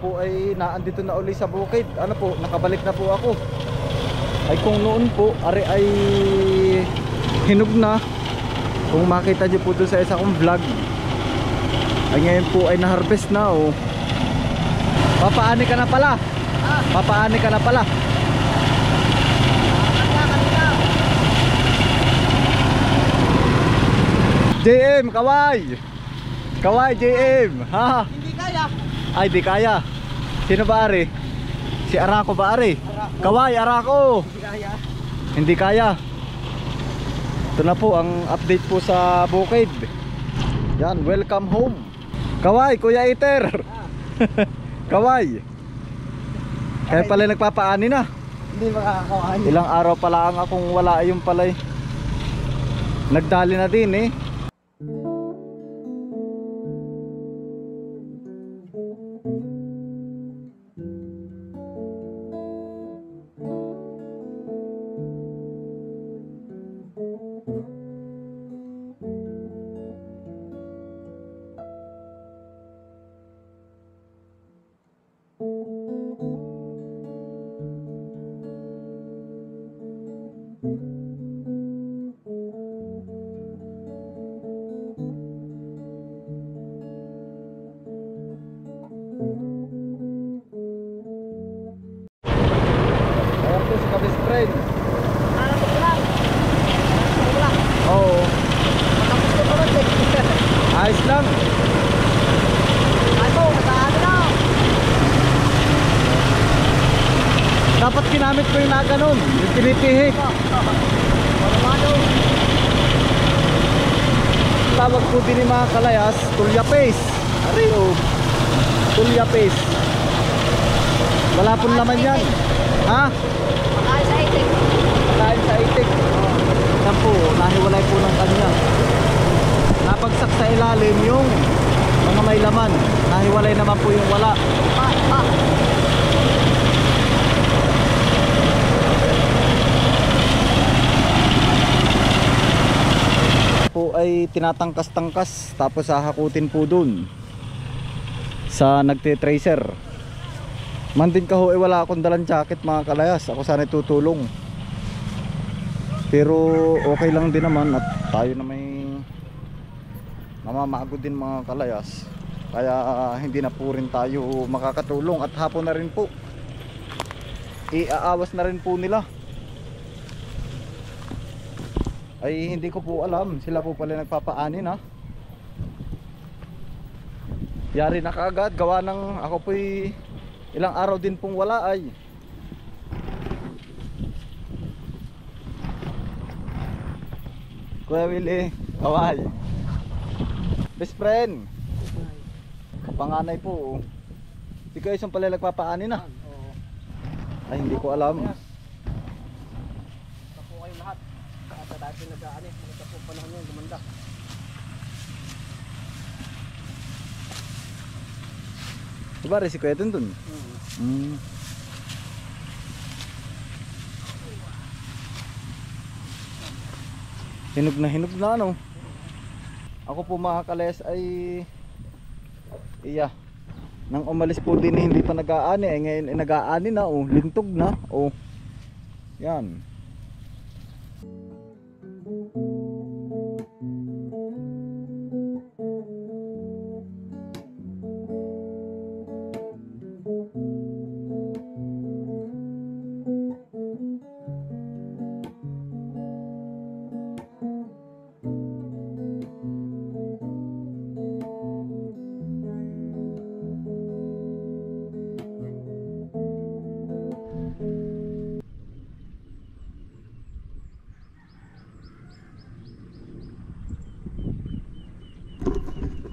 po ay naandito na uli sa bukid. Ano po, nakabalik na po ako. Ay kung noon po, ari ay hinog na. Kung makita nyo po doon sa isa kong vlog, ay ngayon po ay na-harvest na oh. Papaani ka na pala. Papaani ka na pala. JM, kaway. Kaway JM. Ha? Hindi kaya. Ay, di kaya. Sino ba ari? Si Arako ba ari? Arako. Kaway, Arako. Hindi kaya. Hindi kaya. Ito na po ang update po sa bukid. Yan, welcome home. Kaway, Kuya Iter. Kaway. Kaya pala nagpapaani na. Hindi makakawani. Ilang araw pala ang akong wala yung palay. Nagdali na din eh. Ayan po si Kabis Friend. Ano ko lang? Ano ko lang? Oo. Matapos ko pa rin. Ayos lang. Ano? Nakaano na? Dapat ginamit ko yung naganon, yung pinipihik. Ano? Tawag po din yung mga kalayas, tulya paste. Ari o, tulya paste. Wala pong laman yan. Ha? Makain sa itik. Kain sa itik. Yan po, nahiwalay po ng kanya. Napagsak sa ilalim yung mga may laman. Nahiwalay naman po yung wala. Po ay tinatangkas-tangkas tapos hahakutin po dun sa nagtitracer. Mandin ka ho eh, wala akong dalang jacket mga kalayas. Ako sana tutulong, pero okay lang din naman at tayo na may namamago din mga kalayas, kaya hindi na po rin tayo makakatulong. At hapon na rin po, iaawas na rin po nila. Ay hindi ko po alam, sila po pala nagpapaani na. Yari na kaagad, gawa ng ako po'y ilang araw din pong wala ay. Kuya Willie, kaway. Best friend. Kapanganay po. Di kayo isang pala nagpapaani na. Ay hindi ko alam. Tapo kayo lahat. At dahil pinag-aani, magtapo panahon yun, gumanda. Diba rin si Kuya dun? Hinog na ano. Ako po mga kales ay nang umalis po din hindi pa nag-aani eh, ngayon ay nag-aani na oh, lintog na oh. Yan.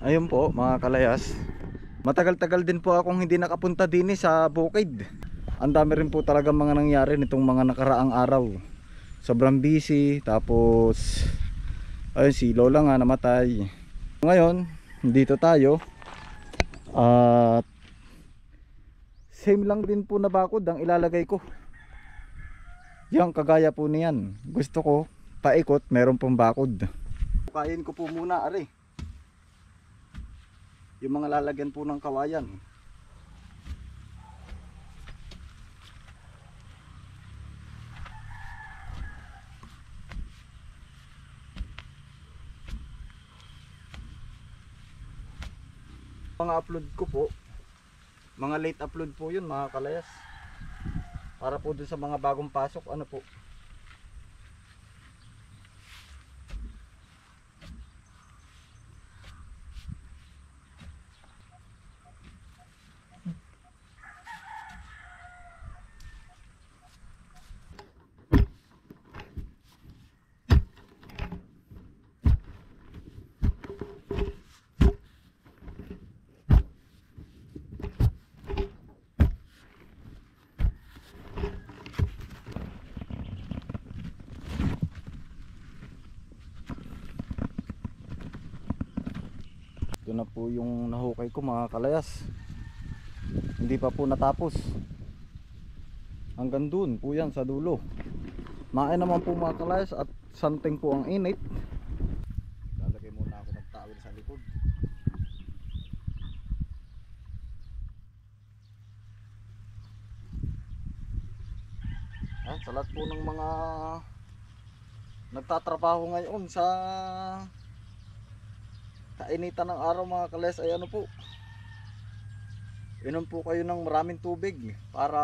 Ayun po mga kalayas, matagal-tagal din po akong hindi nakapunta din sa bukid. Ang dami rin po talaga mga nangyari nitong mga nakaraang araw. Sobrang busy, tapos ayun si Lola nga namatay. Ngayon dito tayo at same lang din po na bakod ang ilalagay ko. Yang kagaya po niyan, gusto ko paikot, meron pong bakod. Kain ko po muna ari yung mga lalagyan po ng kawayan. Mga upload ko po, mga late upload po yun mga kalayas. Para po dun sa mga bagong pasok, ano po. Ito na po yung nahukay ko mga kalayas. Hindi pa po natapos. Hanggang dun po yan sa dulo. Main naman po mga kalayas at something po ang init. Lalagay muna ako ng towel sa likod. Sa lahat po ng mga nagtatrabaho ngayon sa kainitan ng araw mga kalayas ay ano po, inom po kayo ng maraming tubig para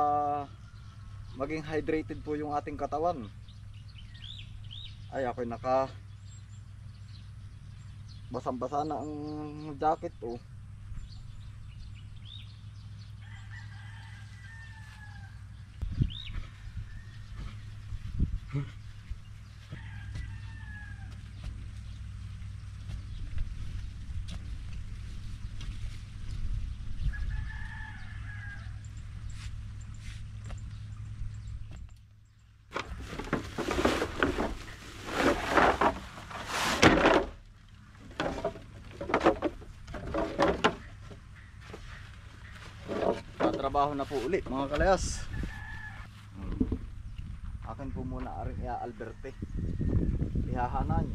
maging hydrated po yung ating katawan. Ay ako'y naka basang-basa na ang jacket oh. Trabaho na po ulit mga kalayas. Akin po muna aring Alberte. Ihahanan.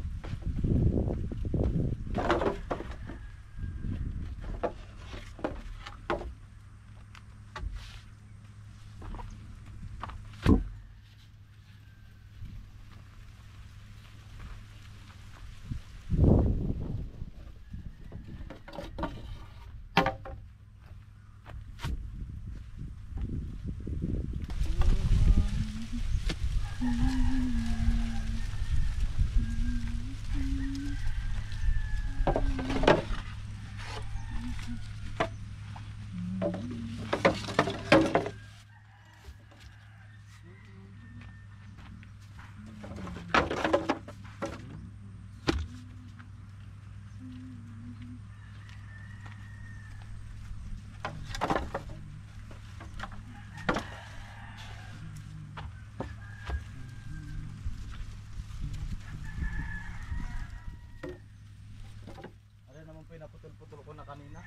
Pinaputol-putol ko na kanina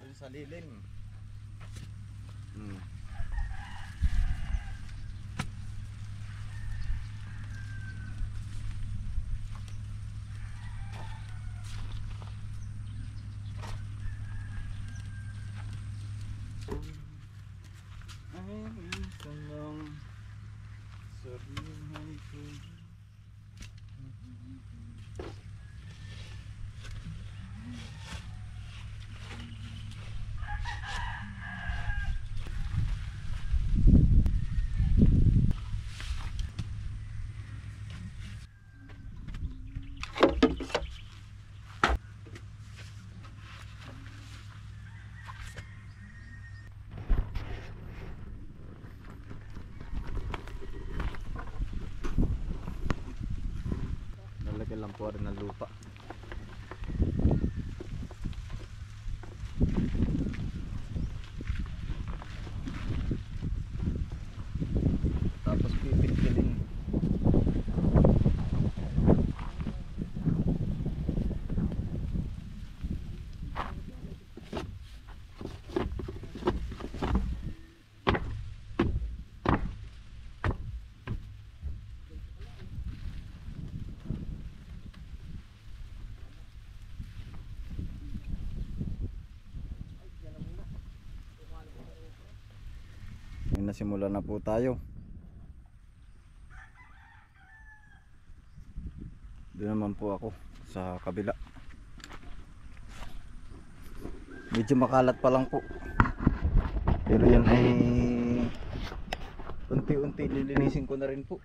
dun sa lilim. Ay, minsan lang sa buhay ko. Lalagyan lang po rin ng lupa. Tapos pipilin. Nasimula na po tayo. Doon naman po ako sa kabila. Medyo makalat pa lang po. Pero yan ay unti-unti lilinisin ko na rin po.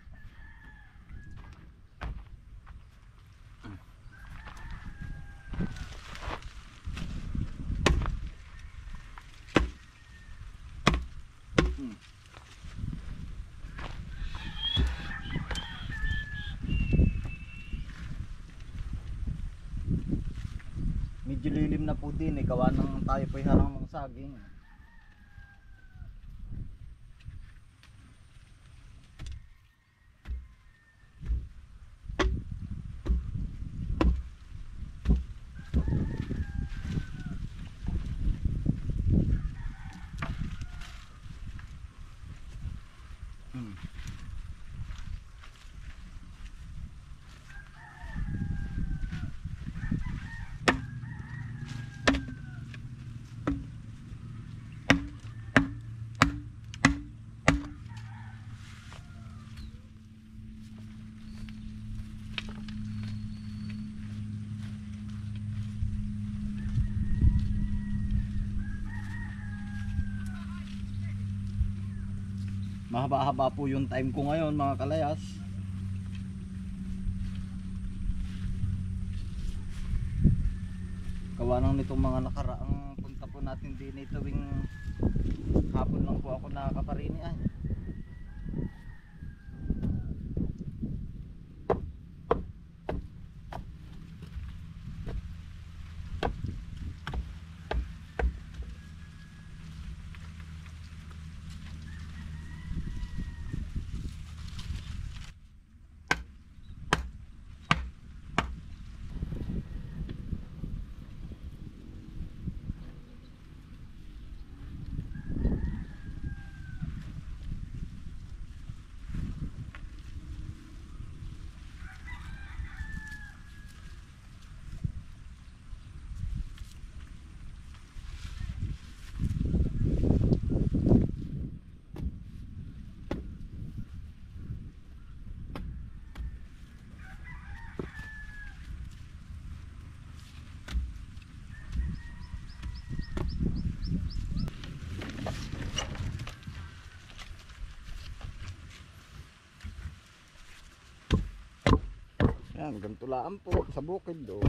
Medyo lilim na po din eh, gawa ng tayo po'y harang ng saging. Mahaba-haba po yung time ko ngayon mga kalayas. Gawa nang nitong mga nakaraang punta po natin din ito tuwing hapon lang po ako nakakaparini ay. Yan, ganito lang po sa bukid do.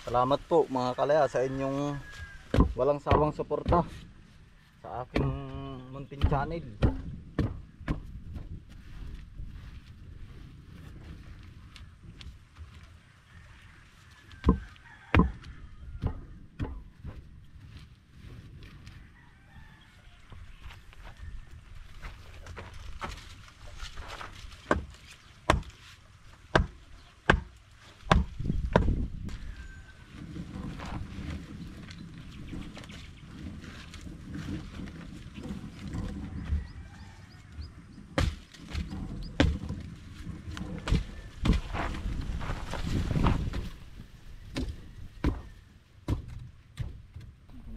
Salamat po mga kalaya sa inyong walang sawang suporta sa aking munting channel.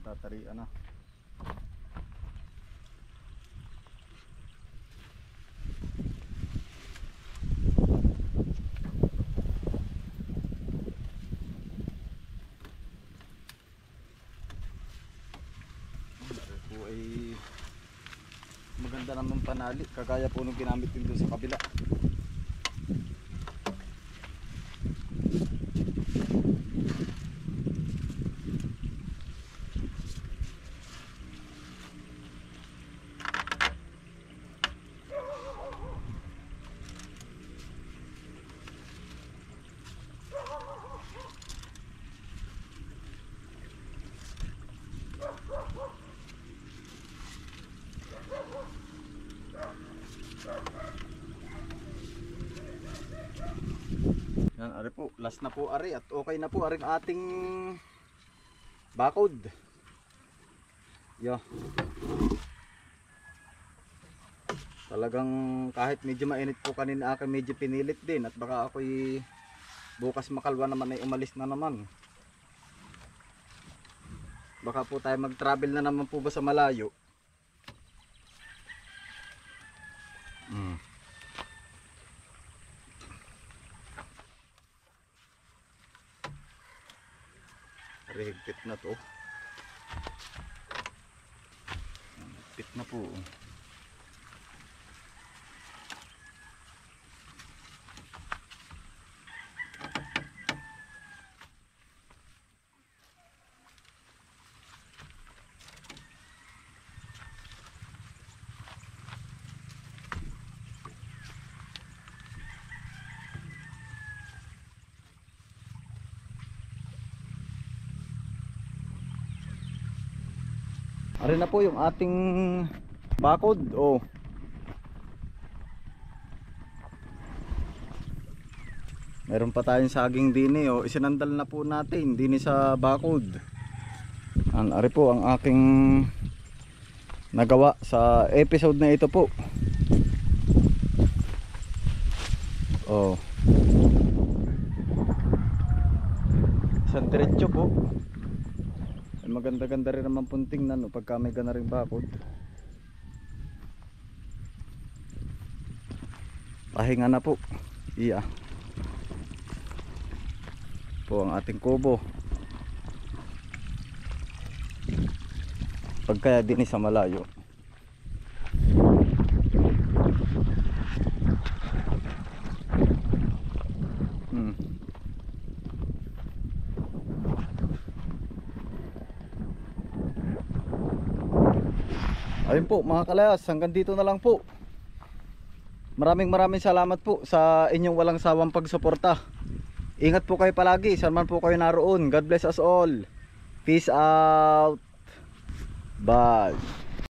Tatarian na. Po ay maganda naman panali, kagaya po nung ginamit din doon sa kabila. Yan, ari po, last na po ari at okay na po aring ating bakod. Yo. Talagang kahit medyo mainit po kanina akin, medyo pinilit din at baka ako'y bukas makalwa naman ay umalis na naman. baka po tayo mag-travel na naman po ba sa malayo. Higpit na to. Higpit na po. Ari na po yung ating bakod. Oh. Meron pa tayong saging dini. Oh. Isinandal na po natin dini sa bakod. Ari po ang aking nagawa sa episode na ito po. Oh. Isang diretso po. Maganda-ganda rin naman pong tingnan pagka may gana ring bakod. Pahinga na po. Iya. Po ang ating kubo. Pagkaya din sa malayo. Ayun po mga kalayas, hanggang dito na lang po. Maraming salamat po sa inyong walang sawang pagsuporta. Ingat po kayo palagi, saan man po kayo naroon. God bless us all. Peace out. Bye.